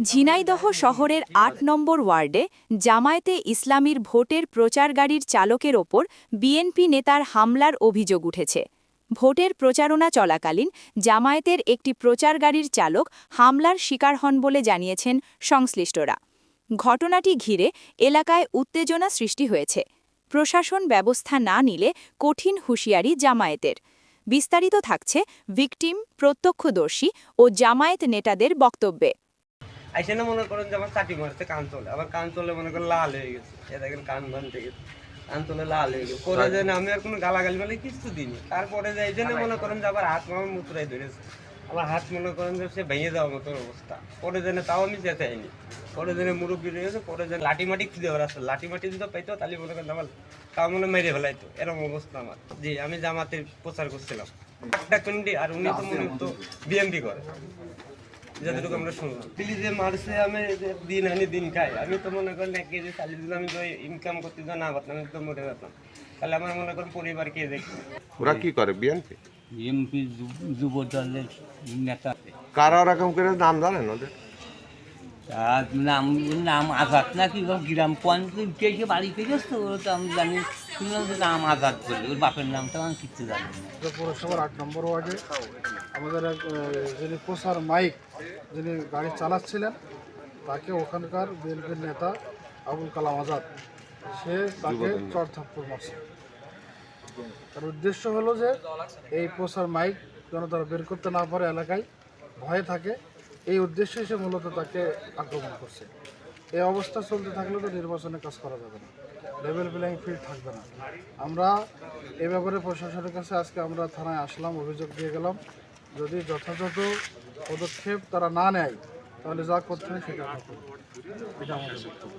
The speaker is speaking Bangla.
ঝিনাইদহ শহরের ৮ নম্বর ওয়ার্ডে জামায়াতে ইসলামীর ভোটের প্রচার গাড়ির চালকের ওপর বিএনপি নেতার হামলার অভিযোগ উঠেছে। ভোটের প্রচারণা চলাকালীন জামায়াতের একটি প্রচার গাড়ির চালক হামলার শিকার হন বলে জানিয়েছেন সংশ্লিষ্টরা। ঘটনাটি ঘিরে এলাকায় উত্তেজনা সৃষ্টি হয়েছে। প্রশাসন ব্যবস্থা না নিলে কঠিন হুঁশিয়ারি জামায়াতের। বিস্তারিত থাকছে ভিকটিম, প্রত্যক্ষদর্শী ও জামায়াত নেতাদের বক্তব্যে। আইসে না মনে করেন যে আমার চাটি মারছে কান চলে, আবার কান চলে মনে করেন লাল হয়ে গেছে, এ দেখেন কান ভাঙতে গেছে, কান চলে লাল হয়ে গেছে। পরে যেন আমি আর কোনো গালাগালি মানে কিছু দিইনি। তারপরে যে এই জন্য মনে করেন যে আবার হাত আমার মুচড়াই ধরেছে, আমার হাত মনে করেন যে সে ভেঙে যাওয়ার মতন অবস্থা। পরে যেন তাও আমি যেতে হয়নি। পরে যেন মুরব্বী রয়েছে, পরে যেন লাঠি মাটি খুঁজে দেওয়ার আসতো, লাঠি মাটি যদি পাইতো তাহলে মনে করেন আমার তাও মনে মেরে ফেলাইতো, এরকম অবস্থা আমার। জি, আমি জামাতের প্রচার করছিলাম একটা কেন্দ্রে, আর উনি তো মনে তো বিএমপি করে, যতটুকু আমরা শুনলাম। দিল্লি যে মারছে আমি দিন আনি দিন খাই, আমি তো মনে করেন 1 কেজি চালিয়ে দিন আমি তো ইনকাম করতে না পারতাম, আমি তো মরে যেতাম। তাহলে আমার মনে করেন পরিবার কে দেখবে। ওরা কি করে বিএনপি? বিএনপি যুব দলের নেতা। কারা রকম করে নাম জানেন ওদের? তার নাম নাম আজাদ নাকি গ্রাম কে বাড়িতে গেছে ওরা তো আমি জানি, শুনলাম যে নাম আজাদ বলে, ওর বাপের নামটা আমি কিচ্ছু জানি না। পৌরসভার ৮ নম্বর ওয়ার্ডে আমাদের এক যিনি প্রচার মাইক যিনি গাড়ি চালাচ্ছিলেন, তাকে ওখানকার বিএনপির নেতা আবুল কালাম আজাদ সে তাকে চড় থাপ্পড় মারছে। তার উদ্দেশ্য হলো যে এই প্রচার মাইক যেন তারা বের করতে না পারে, এলাকায় ভয়ে থাকে, এই উদ্দেশ্যে সে মূলত তাকে আক্রমণ করছে। এই অবস্থা চলতে থাকলে তো নির্বাচনে কাজ করা যাবে না, লেভেল প্লেয়িং ফিল্ড থাকবে না। আমরা এ ব্যাপারে প্রশাসনের কাছে আজকে আমরা থানায় আসলাম, অভিযোগ দিয়ে গেলাম। যদি যথাযথ পদক্ষেপ তারা না নেয় তাহলে যা করতে হয় সেটা করবে, এটা আমাদের বক্তব্য।